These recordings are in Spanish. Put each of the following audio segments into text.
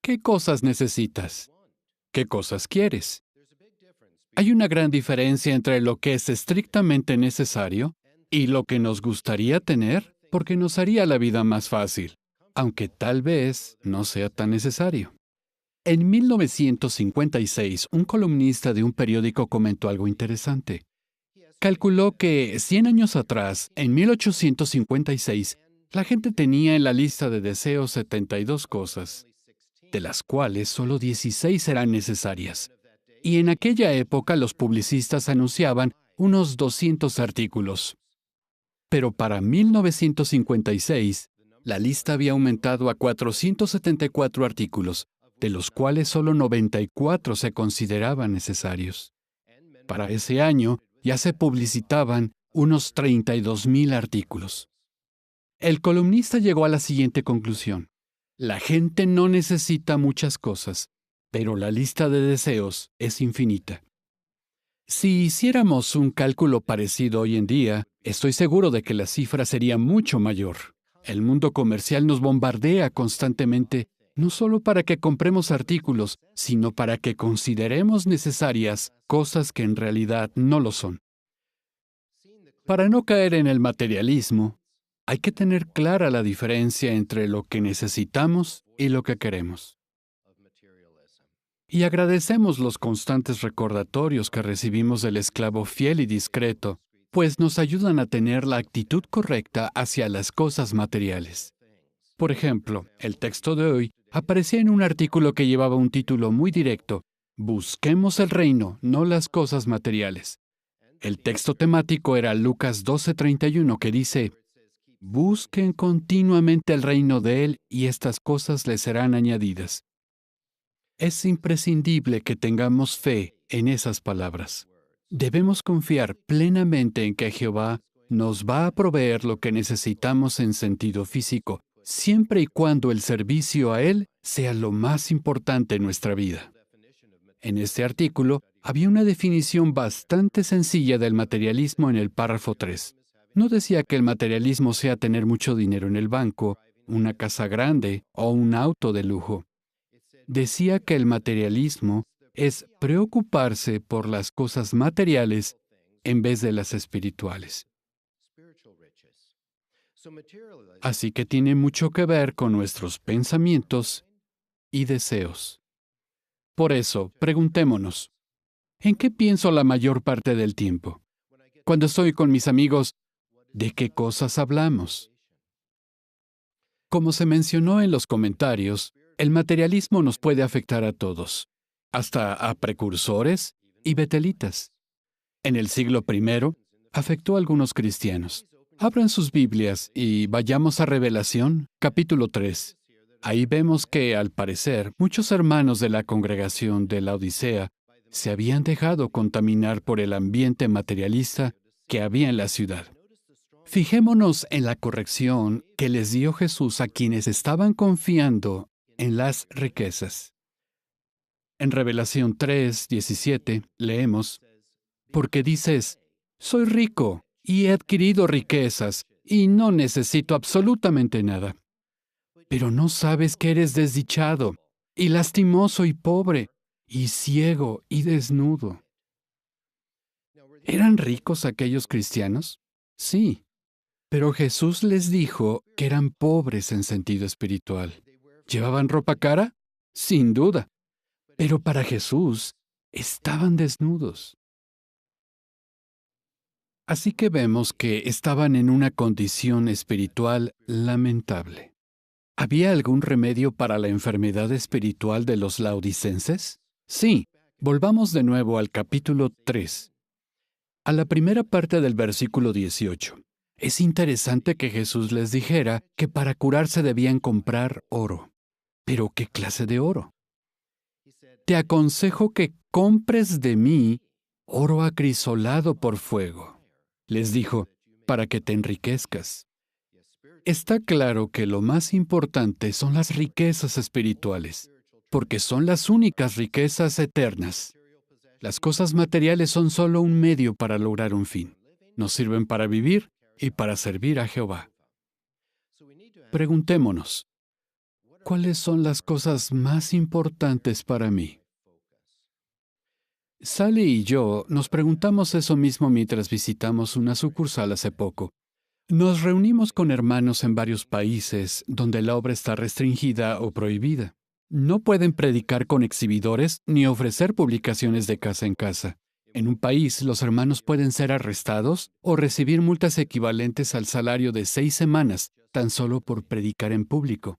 ¿Qué cosas necesitas? ¿Qué cosas quieres? Hay una gran diferencia entre lo que es estrictamente necesario y lo que nos gustaría tener porque nos haría la vida más fácil, aunque tal vez no sea tan necesario. En 1956, un columnista de un periódico comentó algo interesante. Calculó que 100 años atrás, en 1856, la gente tenía en la lista de deseos 72 cosas, de las cuales solo 16 eran necesarias. Y en aquella época los publicistas anunciaban unos 200 artículos. Pero para 1956, la lista había aumentado a 474 artículos, de los cuales solo 94 se consideraban necesarios. Para ese año ya se publicitaban unos 32,000 artículos. El columnista llegó a la siguiente conclusión. La gente no necesita muchas cosas, pero la lista de deseos es infinita. Si hiciéramos un cálculo parecido hoy en día, estoy seguro de que la cifra sería mucho mayor. El mundo comercial nos bombardea constantemente, no solo para que compremos artículos, sino para que consideremos necesarias cosas que en realidad no lo son. Para no caer en el materialismo, hay que tener clara la diferencia entre lo que necesitamos y lo que queremos. Y agradecemos los constantes recordatorios que recibimos del esclavo fiel y discreto, pues nos ayudan a tener la actitud correcta hacia las cosas materiales. Por ejemplo, el texto de hoy aparecía en un artículo que llevaba un título muy directo: Busquemos el reino, no las cosas materiales. El texto temático era Lucas 12:31, que dice: Busquen continuamente el reino de Él y estas cosas les serán añadidas. Es imprescindible que tengamos fe en esas palabras. Debemos confiar plenamente en que Jehová nos va a proveer lo que necesitamos en sentido físico, siempre y cuando el servicio a Él sea lo más importante en nuestra vida. En este artículo había una definición bastante sencilla del materialismo en el párrafo 3. No decía que el materialismo sea tener mucho dinero en el banco, una casa grande o un auto de lujo. Decía que el materialismo es preocuparse por las cosas materiales en vez de las espirituales. Así que tiene mucho que ver con nuestros pensamientos y deseos. Por eso, preguntémonos, ¿en qué pienso la mayor parte del tiempo? Cuando estoy con mis amigos, ¿de qué cosas hablamos? Como se mencionó en los comentarios, el materialismo nos puede afectar a todos, hasta a precursores y betelitas. En el siglo I, afectó a algunos cristianos. Abran sus Biblias y vayamos a Revelación, capítulo 3. Ahí vemos que, al parecer, muchos hermanos de la congregación de la Odisea se habían dejado contaminar por el ambiente materialista que había en la ciudad. Fijémonos en la corrección que les dio Jesús a quienes estaban confiando en las riquezas. En Revelación 3:17 leemos: Porque dices, soy rico y he adquirido riquezas y no necesito absolutamente nada. Pero no sabes que eres desdichado y lastimoso y pobre y ciego y desnudo. ¿Eran ricos aquellos cristianos? Sí. Pero Jesús les dijo que eran pobres en sentido espiritual. ¿Llevaban ropa cara? Sin duda. Pero para Jesús, estaban desnudos. Así que vemos que estaban en una condición espiritual lamentable. ¿Había algún remedio para la enfermedad espiritual de los laodicenses? Sí. Volvamos de nuevo al capítulo 3, a la primera parte del versículo 18. Es interesante que Jesús les dijera que para curarse debían comprar oro. ¿Pero qué clase de oro? Te aconsejo que compres de mí oro acrisolado por fuego. Les dijo, para que te enriquezcas. Está claro que lo más importante son las riquezas espirituales, porque son las únicas riquezas eternas. Las cosas materiales son solo un medio para lograr un fin. Nos sirven para vivir y para servir a Jehová. Preguntémonos, ¿cuáles son las cosas más importantes para mí? Sally y yo nos preguntamos eso mismo mientras visitamos una sucursal hace poco. Nos reunimos con hermanos en varios países donde la obra está restringida o prohibida. No pueden predicar con exhibidores ni ofrecer publicaciones de casa en casa. En un país, los hermanos pueden ser arrestados o recibir multas equivalentes al salario de 6 semanas, tan solo por predicar en público.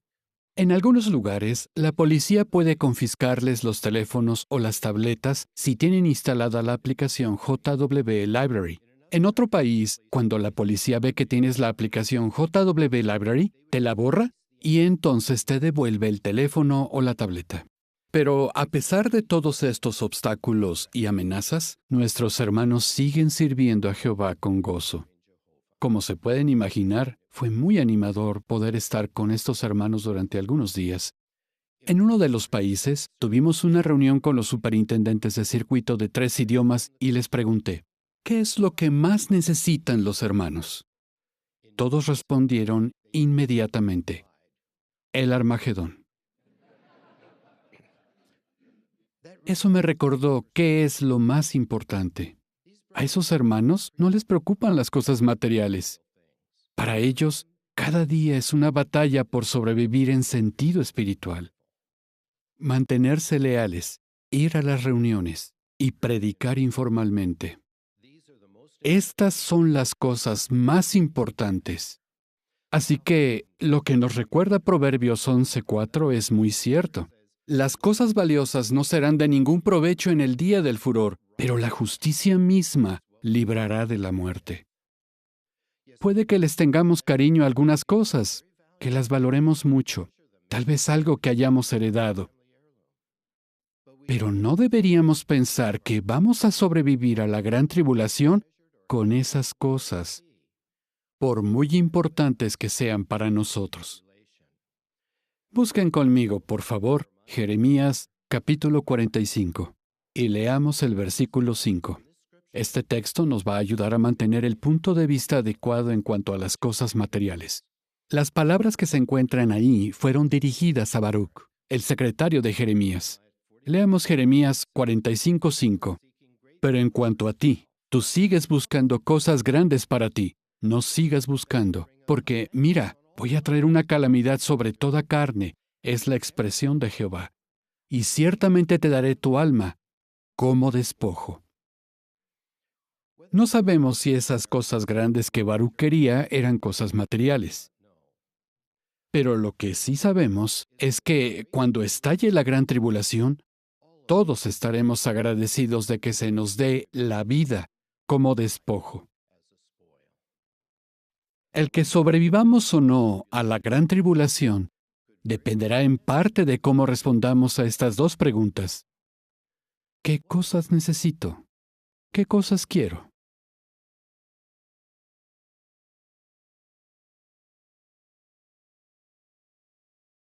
En algunos lugares, la policía puede confiscarles los teléfonos o las tabletas si tienen instalada la aplicación JW Library. En otro país, cuando la policía ve que tienes la aplicación JW Library, te la borra y entonces te devuelve el teléfono o la tableta. Pero a pesar de todos estos obstáculos y amenazas, nuestros hermanos siguen sirviendo a Jehová con gozo. Como se pueden imaginar, fue muy animador poder estar con estos hermanos durante algunos días. En uno de los países, tuvimos una reunión con los superintendentes de circuito de 3 idiomas y les pregunté, ¿qué es lo que más necesitan los hermanos? Todos respondieron inmediatamente, el Armagedón. Eso me recordó qué es lo más importante. A esos hermanos no les preocupan las cosas materiales. Para ellos, cada día es una batalla por sobrevivir en sentido espiritual. Mantenerse leales, ir a las reuniones y predicar informalmente. Estas son las cosas más importantes. Así que lo que nos recuerda Proverbios 11:4 es muy cierto. Las cosas valiosas no serán de ningún provecho en el día del furor, pero la justicia misma librará de la muerte. Puede que les tengamos cariño a algunas cosas, que las valoremos mucho, tal vez algo que hayamos heredado. Pero no deberíamos pensar que vamos a sobrevivir a la gran tribulación con esas cosas, por muy importantes que sean para nosotros. Busquen conmigo, por favor, Jeremías capítulo 45 y leamos el versículo 5. Este texto nos va a ayudar a mantener el punto de vista adecuado en cuanto a las cosas materiales. Las palabras que se encuentran ahí fueron dirigidas a Baruc, el secretario de Jeremías. Leamos Jeremías 45:5. Pero en cuanto a ti, tú sigues buscando cosas grandes para ti. No sigas buscando, porque, mira, voy a traer una calamidad sobre toda carne, es la expresión de Jehová. Y ciertamente te daré tu alma como despojo. No sabemos si esas cosas grandes que Baruc quería eran cosas materiales. Pero lo que sí sabemos es que cuando estalle la gran tribulación, todos estaremos agradecidos de que se nos dé la vida como despojo. El que sobrevivamos o no a la gran tribulación dependerá en parte de cómo respondamos a estas dos preguntas. ¿Qué cosas necesito? ¿Qué cosas quiero?